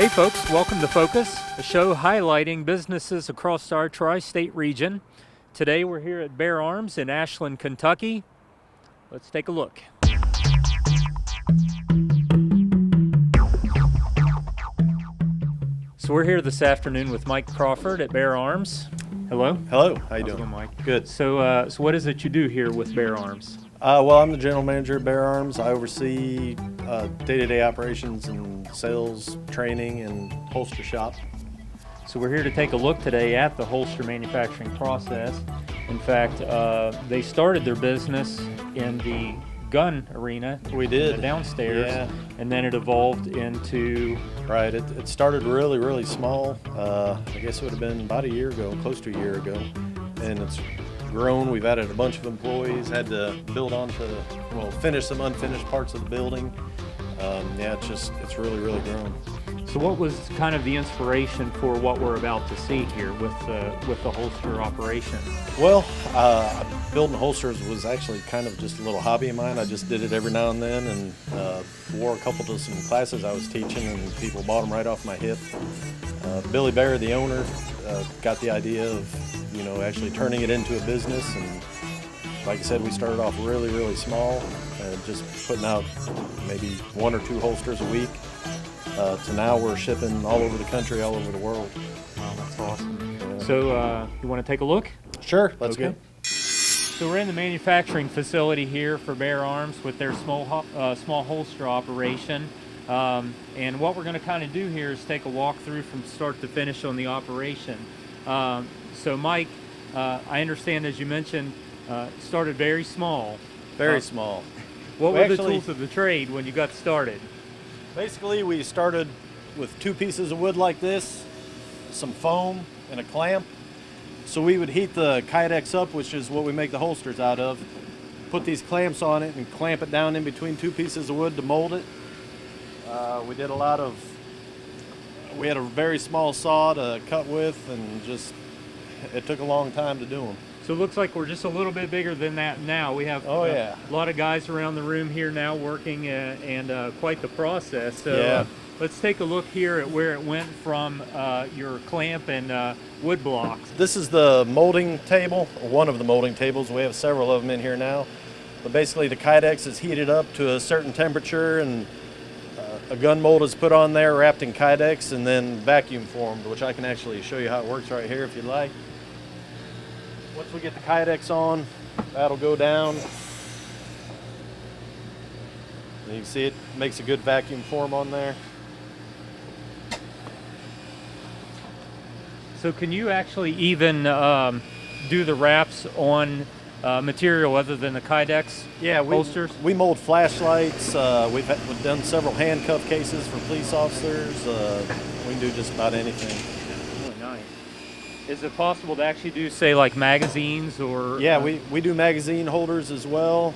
Hey folks, welcome to Focus, a show highlighting businesses across our tri-state region. Today we're here at Bear Arms in Ashland, Kentucky. Let's take a look. So we're here this afternoon with Mike Crawford at Bear Arms. Hello. Hello, how you How's it doing? going, Mike? Good. So what is it you do here with Bear Arms? Well, I'm the general manager at Bear Arms. I oversee day-to-day operations and sales, training, and holster shop. So we're here to take a look today at the holster manufacturing process. In fact, they started their business in the gun arena. We did. Downstairs. Yeah. And then it evolved into... Right, it started really small. I guess it would have been about a year ago, close to a year ago. And it's grown. We've added a bunch of employees, had to build finish some unfinished parts of the building. It's really grown. So what was kind of the inspiration for what we're about to see here with the holster operation? Well, building holsters was actually kind of just a little hobby of mine. I just did it every now and then, and wore a couple to some classes I was teaching, and people bought them right off my hip. Billy Bear, the owner, got the idea of actually turning it into a business, and like I said, we started off really small, just putting out maybe 1 or 2 holsters a week. To now we're shipping all over the country, all over the world. Wow, that's awesome. Yeah. So you want to take a look? Sure, let's go. So we're in the manufacturing facility here for Bear Arms with their small holster operation. And what we're going to kind of do here is take a walk through from start to finish on the operation. So Mike, I understand, as you mentioned, started very small. Very small. What were the tools of the trade when you got started? Basically, we started with 2 pieces of wood like this, some foam, and a clamp. So we would heat the Kydex up, which is what we make the holsters out of, put these clamps on it and clamp it down in between 2 pieces of wood to mold it. We had a very small saw to cut with, and it took a long time to do them. So it looks like we're just a little bit bigger than that now. We have a lot of guys around the room here now working, and quite the process. So yeah. Let's take a look here at where it went from your clamp and wood blocks. This is the molding table, one of the molding tables. We have several of them in here now. But basically the Kydex is heated up to a certain temperature, and a gun mold is put on there, wrapped in Kydex, and then vacuum formed, which I can actually show you how it works right here if you'd like. Once we get the Kydex on, that'll go down. And you can see it makes a good vacuum form on there. So can you actually even do the wraps on material other than the Kydex holsters? We mold flashlights. We've done several handcuff cases for police officers. We can do just about anything. Really nice. Is it possible to actually do, say, like magazines or? Yeah, we do magazine holders as well.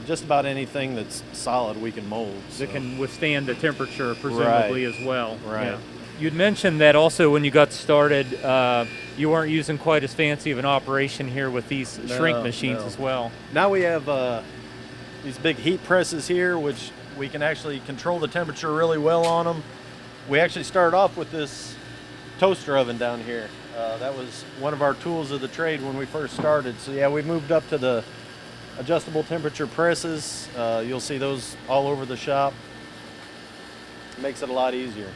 Just about anything that's solid we can mold. That can withstand the temperature, presumably, as well. Right. Yeah. You'd mentioned that also when you got started, you weren't using quite as fancy of an operation here with these shrink machines as well. Now we have these big heat presses here, which we can actually control the temperature really well on them. We actually started off with this toaster oven down here. That was one of our tools of the trade when we first started. So yeah, we moved up to the adjustable temperature presses. You'll see those all over the shop. It makes it a lot easier.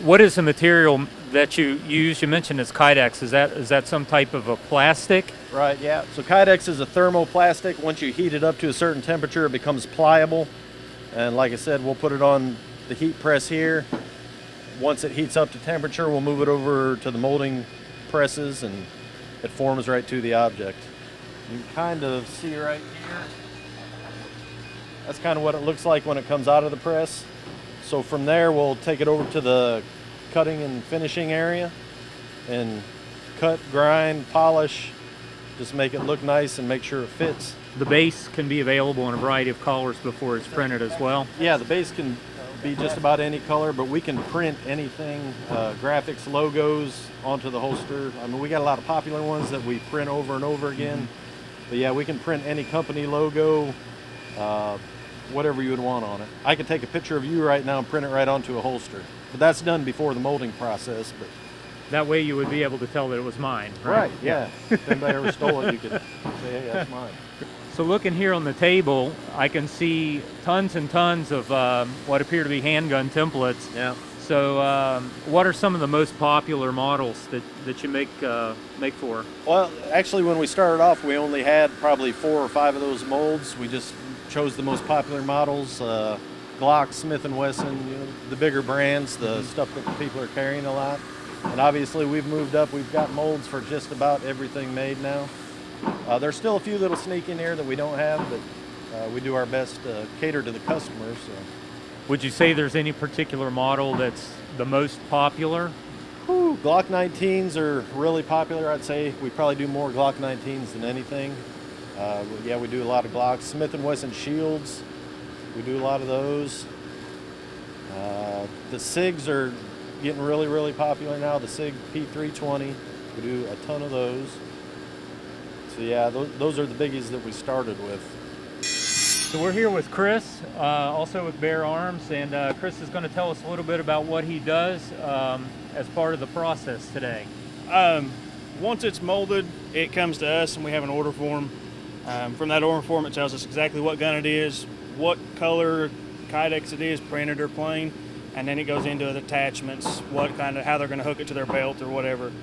What is the material that you use? You mentioned it's Kydex. Is that some type of a plastic? Right, yeah. So Kydex is a thermoplastic. Once you heat it up to a certain temperature, it becomes pliable. And like I said, we'll put it on the heat press here. Once it heats up to temperature, we'll move it over to the molding presses, and it forms right to the object. You can kind of see right here. That's kind of what it looks like when it comes out of the press. So from there, we'll take it over to the cutting and finishing area and cut, grind, polish, just make it look nice and make sure it fits. The base can be available in a variety of colors before it's printed as well. Yeah, the base can be just about any color, but we can print anything, graphics, logos onto the holster. I mean, we got a lot of popular ones that we print over and over again. But yeah, we can print any company logo, whatever you would want on it. I could take a picture of you right now and print it right onto a holster. But that's done before the molding process. But That way you would be able to tell that it was mine, right, yeah. If anybody ever stole it, you could say, hey, that's mine. So looking here on the table, I can see tons and tons of what appear to be handgun templates. Yeah. So what are some of the most popular models that you make for? Well, actually, when we started off, we only had probably 4 or 5 of those molds. We just chose the most popular models, Glock, Smith & Wesson, you know, the bigger brands, the stuff that people are carrying a lot. And obviously, we've moved up. We've got molds for just about everything made now. There's still a few little sneak in here that we don't have, but we do our best to cater to the customers. So. Would you say there's any particular model that's the most popular? Whew, Glock 19s are really popular. I'd say we probably do more Glock 19s than anything. Yeah, we do a lot of Glocks. Smith & Wesson Shields, we do a lot of those. The SIGs are getting really, really popular now. The SIG P320, we do a ton of those. So yeah, those are the biggies that we started with. So we're here with Chris, also with Bear Arms, and Chris is going to tell us a little bit about what he does as part of the process today. Once it's molded, it comes to us and we have an order form. From that order form, it tells us exactly what gun it is, what color Kydex it is, printed or plain, and then it goes into the attachments, how they're going to hook it to their belt or whatever.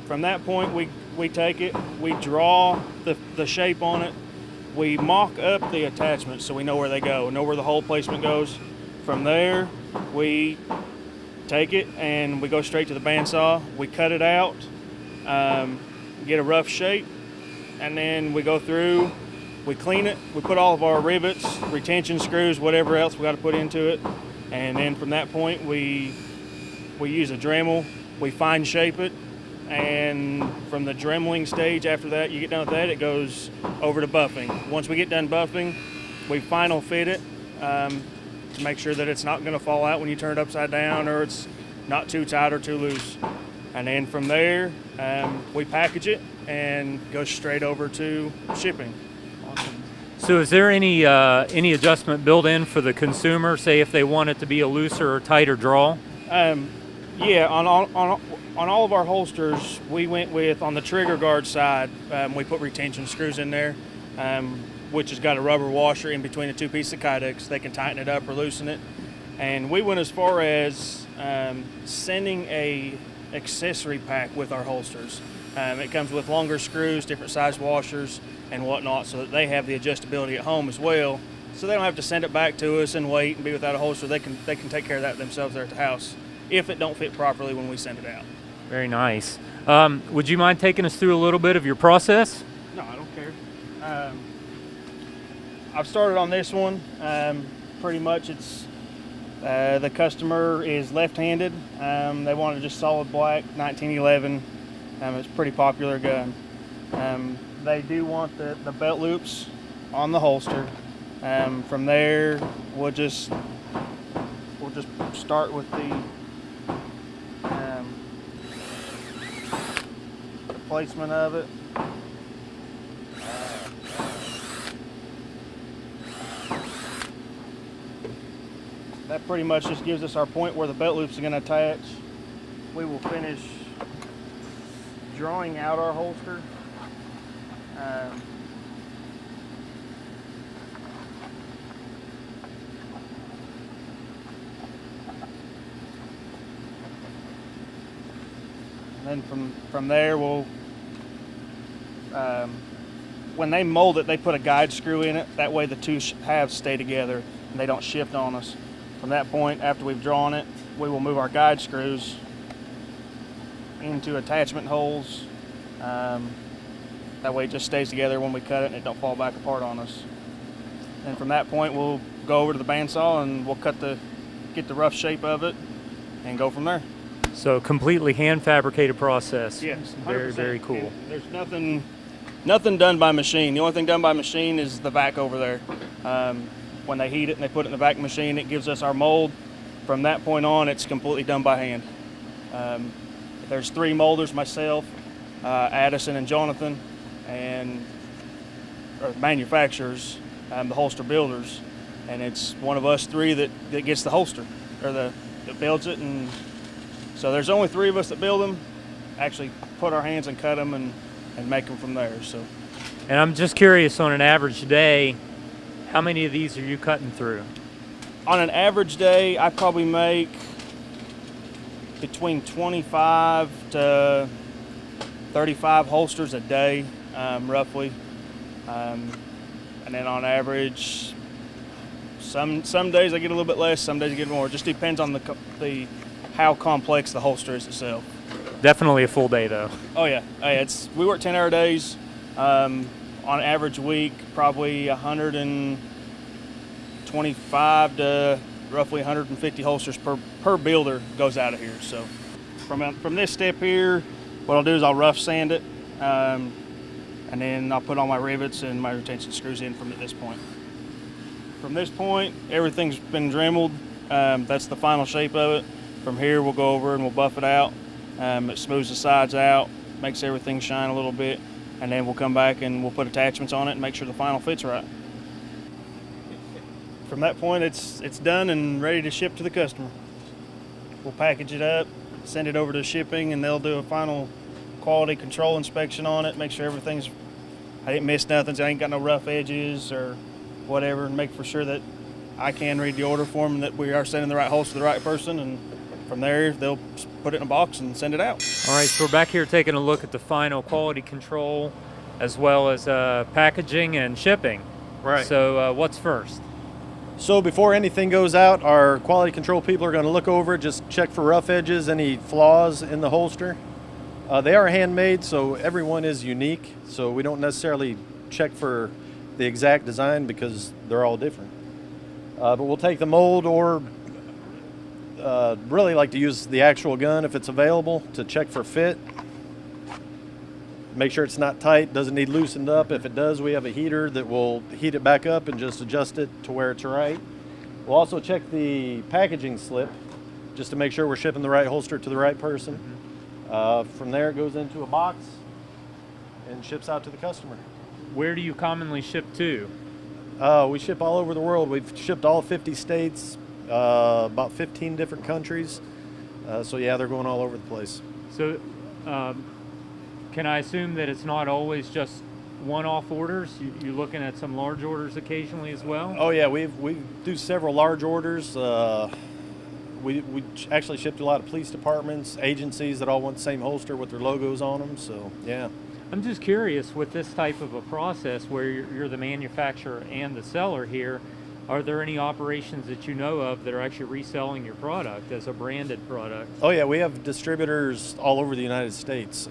From that point, we take it, we draw the shape on it, we mock up the attachments so we know where they go, know where the hole placement goes. From there, we take it and we go straight to the bandsaw. We cut it out, get a rough shape, and then we go through, we clean it, we put all of our rivets, retention screws, whatever else we got to put into it. And then from that point, we use a Dremel, we fine shape it, and from the dremeling stage after that, you get done with that, it goes over to buffing. Once we get done buffing, we final fit it to make sure that it's not going to fall out when you turn it upside down or it's not too tight or too loose. And then from there, we package it and go straight over to shipping. So is there any adjustment built in for the consumer, say if they want it to be a looser or tighter draw? Yeah, on all of our holsters, we went with, on the trigger guard side, we put retention screws in there, which has got a rubber washer in between the 2 pieces of Kydex. They can tighten it up or loosen it. And we went as far as sending a accessory pack with our holsters. It comes with longer screws, different size washers, and whatnot, so that they have the adjustability at home as well. So they don't have to send it back to us and wait and be without a holster. They can take care of that themselves there at the house if it don't fit properly when we send it out. Very nice. Would you mind taking us through a little bit of your process? No, I don't care. I've started on this one. Pretty much it's the customer is left-handed. They wanted just solid black, 1911. It's a pretty popular gun. They do want the belt loops on the holster. From there, we'll just start with the placement of it. That pretty much just gives us our point where the belt loops are going to attach. We will finish drawing out our holster. And then from there, we'll when they mold it, they put a guide screw in it. That way the two halves stay together and they don't shift on us. From that point, after we've drawn it, we will move our guide screws into attachment holes. That way it just stays together when we cut it and it don't fall back apart on us. And from that point, we'll go over to the bandsaw and we'll get the rough shape of it and go from there. So completely hand fabricated process. Yes, 100%. Very, very cool. And there's nothing done by machine. The only thing done by machine is the vac over there. When they heat it and they put it in the vac machine, it gives us our mold. From that point on, it's completely done by hand. There's 3 molders, myself, Addison and Jonathan, and manufacturers, the holster builders, and it's one of us 3 that gets the holster or the that builds it, and so there's only 3 of us that build them. Actually, put our hands and cut them and make them from there. So, And I'm just curious, on an average day, how many of these are you cutting through? on an average day, I probably make between 25 to 35 holsters a day, roughly. And then on average, some days I get a little bit less, some days I get more. It just depends on the how complex the holster is itself. Definitely a full day, though. Oh yeah, we work 10-hour days. On average week, probably 125 to roughly 150 holsters per builder goes out of here. So from this step here, what I'll do is I'll rough sand it, and then I'll put all my rivets and my retention screws in from this point. From this point, everything's been dremeled. That's the final shape of it. From here, we'll go over and we'll buff it out. It smooths the sides out, makes everything shine a little bit, and then we'll come back and we'll put attachments on it and make sure the final fit's right. From that point, it's done and ready to ship to the customer. We'll package it up, send it over to shipping, and they'll do a final quality control inspection on it, make sure I didn't miss nothing, so I ain't got no rough edges or whatever, and make for sure that I can read the order form and that we are sending the right holster to the right person, and from there they'll put it in a box and send it out. All right, so we're back here taking a look at the final quality control as well as packaging and shipping. Right. So what's first? So before anything goes out, our quality control people are going to look over it, just check for rough edges, any flaws in the holster. They are handmade, so everyone is unique. So we don't necessarily check for the exact design because they're all different. But we'll take the mold, or really like to use the actual gun if it's available, to check for fit. Make sure it's not tight, doesn't need loosened up. If it does, we have a heater that will heat it back up and just adjust it to where it's right. We'll also check the packaging slip just to make sure we're shipping the right holster to the right person. From there, it goes into a box and ships out to the customer. Where do you commonly ship to? We ship all over the world. We've shipped all 50 states, about 15 different countries. So yeah, they're going all over the place. So can I assume that it's not always just one-off orders? You're looking at some large orders occasionally as well? Oh yeah, we do several large orders. We actually ship to a lot of police departments, agencies that all want the same holster with their logos on them. So yeah. I'm just curious, with this type of a process where you're the manufacturer and the seller here, are there any operations that you know of that are actually reselling your product as a branded product? Oh yeah, we have distributors all over the United States.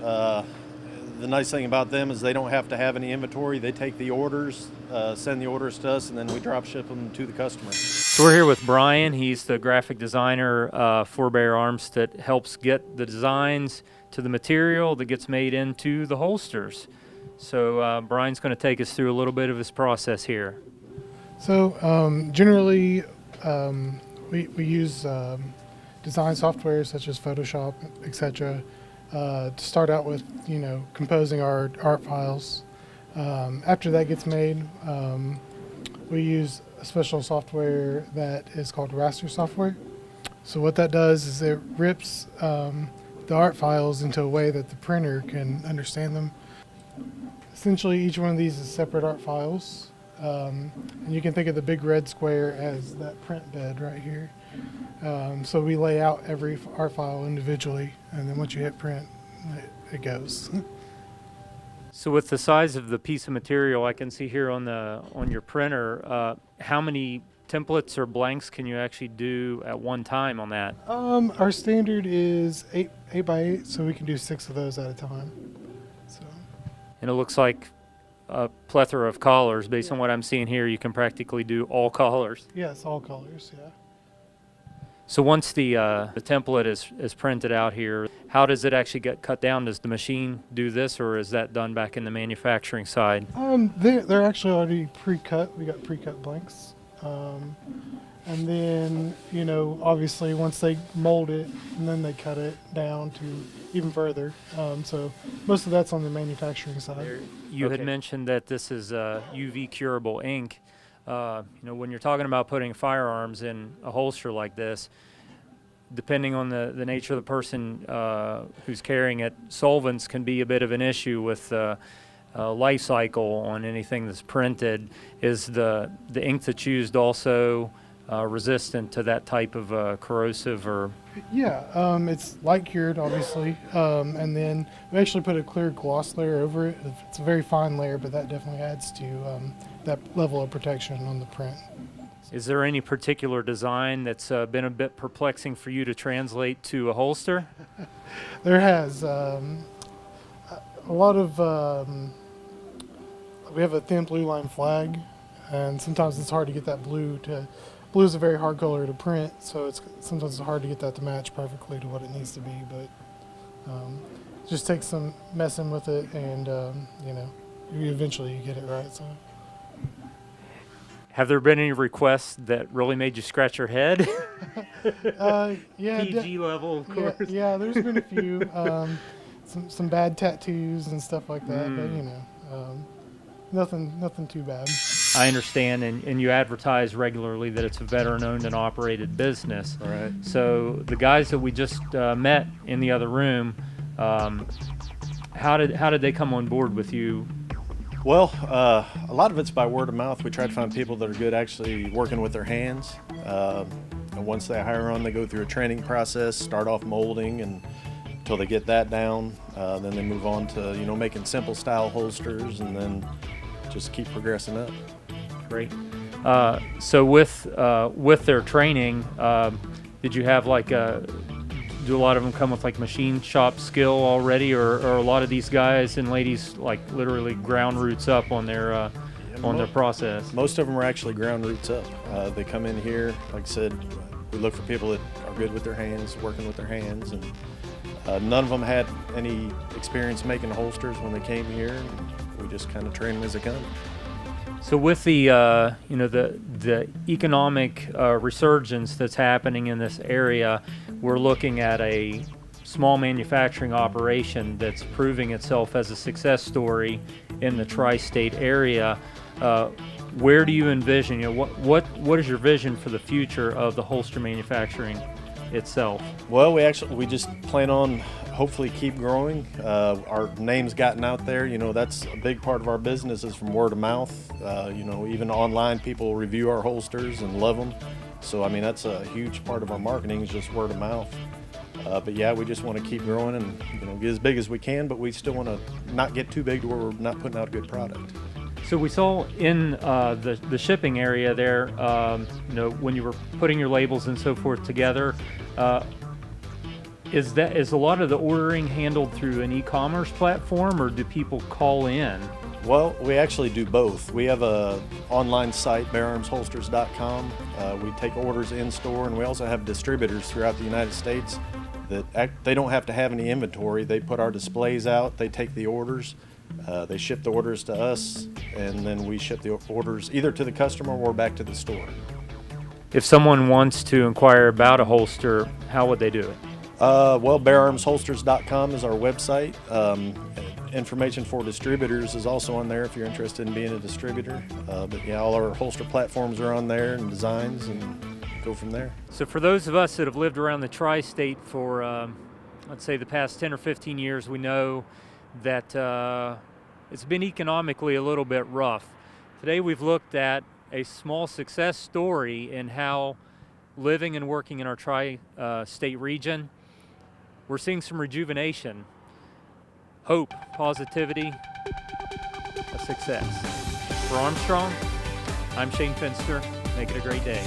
The nice thing about them is they don't have to have any inventory. They take the orders, send the orders to us, and then we drop ship them to the customer. So we're here with Brian. He's the graphic designer for Bear Arms that helps get the designs to the material that gets made into the holsters. So Brian's going to take us through a little bit of his process here. So generally we use design software such as Photoshop, etc. To start out with, composing our art files. After that gets made, we use a special software that is called raster software. So what that does is it rips the art files into a way that the printer can understand them. Essentially, each one of these is separate art files. And you can think of the big red square as that print bed right here. So we lay out every art file individually, and then once you hit print, it goes. So with the size of the piece of material, I can see here on your printer, how many templates or blanks can you actually do at one time on that? Our standard is 8 by 8, so we can do 6 of those at a time. So. And it looks like a plethora of colors. Based on what I'm seeing here, you can practically do all colors. Yes, all colors, yeah. So once the template is printed out here, how does it actually get cut down? Does the machine do this, or is that done back in the manufacturing side? They're actually already pre-cut. We got pre-cut blanks. And then, obviously once they mold it, and then they cut it down to even further. So most of that's on the manufacturing side. You had mentioned that this is UV curable ink. When you're talking about putting firearms in a holster like this, depending on the nature of the person who's carrying it, solvents can be a bit of an issue with life cycle on anything that's printed. Is the ink that's used also resistant to that type of corrosive or? Yeah, it's light cured, obviously, and then we actually put a clear gloss layer over it. It's a very fine layer, but that definitely adds to that level of protection on the print. Is there any particular design that's been a bit perplexing for you to translate to a holster? There has a lot of. We have a thin blue line flag, and sometimes it's hard to get that blue to. Blue is a very hard color to print, so sometimes it's hard to get that to match perfectly to what it needs to be. But it just takes some messing with it, and you know, eventually you get it right. So. Have there been any requests that really made you scratch your head? Yeah. PG level, of course. Yeah, there's been a few. Some bad tattoos and stuff like that, but you know, nothing too bad. I understand, and you advertise regularly that it's a veteran-owned and operated business. Right. So the guys that we just met in the other room, how did they come on board with you? Well, a lot of it's by word of mouth. We try to find people that are good actually working with their hands. And once they hire on, they go through a training process, start off molding, and until they get that down, then they move on to making simple style holsters, and then just keep progressing up. Great. So with their training, did you have do a lot of them come with machine shop skill already, or a lot of these guys and ladies literally ground roots up on their their process? Most of them are actually ground roots up. They come in here, like I said, we look for people that are good with their hands, working with their hands, and none of them had any experience making holsters when they came here. And we just kind of train them as they come. So with the the economic resurgence that's happening in this area, we're looking at a small manufacturing operation that's proving itself as a success story in the tri-state area. Where do you envision? What is your vision for the future of the holster manufacturing itself? Well, we just plan on hopefully keep growing. Our name's gotten out there. That's a big part of our business is from word of mouth. Even online, people review our holsters and love them. So, I mean, that's a huge part of our marketing is just word of mouth. But yeah, we just want to keep growing and get as big as we can, but we still want to not get too big to where we're not putting out a good product. So we saw in the shipping area there, when you were putting your labels and so forth together, is a lot of the ordering handled through an e-commerce platform, or do people call in? Well, we actually do both. We have a online site, beararmsholsters.com. We take orders in store, and we also have distributors throughout the United States that they don't have to have any inventory. They put our displays out, they take the orders, they ship the orders to us, and then we ship the orders either to the customer or back to the store. If someone wants to inquire about a holster, how would they do it? Well, beararmsholsters.com is our website. Information for distributors is also on there if you're interested in being a distributor. But yeah, all our holster platforms are on there and designs, and go from there. So for those of us that have lived around the tri-state for, let's say, the past 10 or 15 years, we know that it's been economically a little bit rough. Today we've looked at a small success story in how living and working in our tri-state region, we're seeing some rejuvenation, hope, positivity, a success. For Armstrong, I'm Shane Finster. Make it a great day.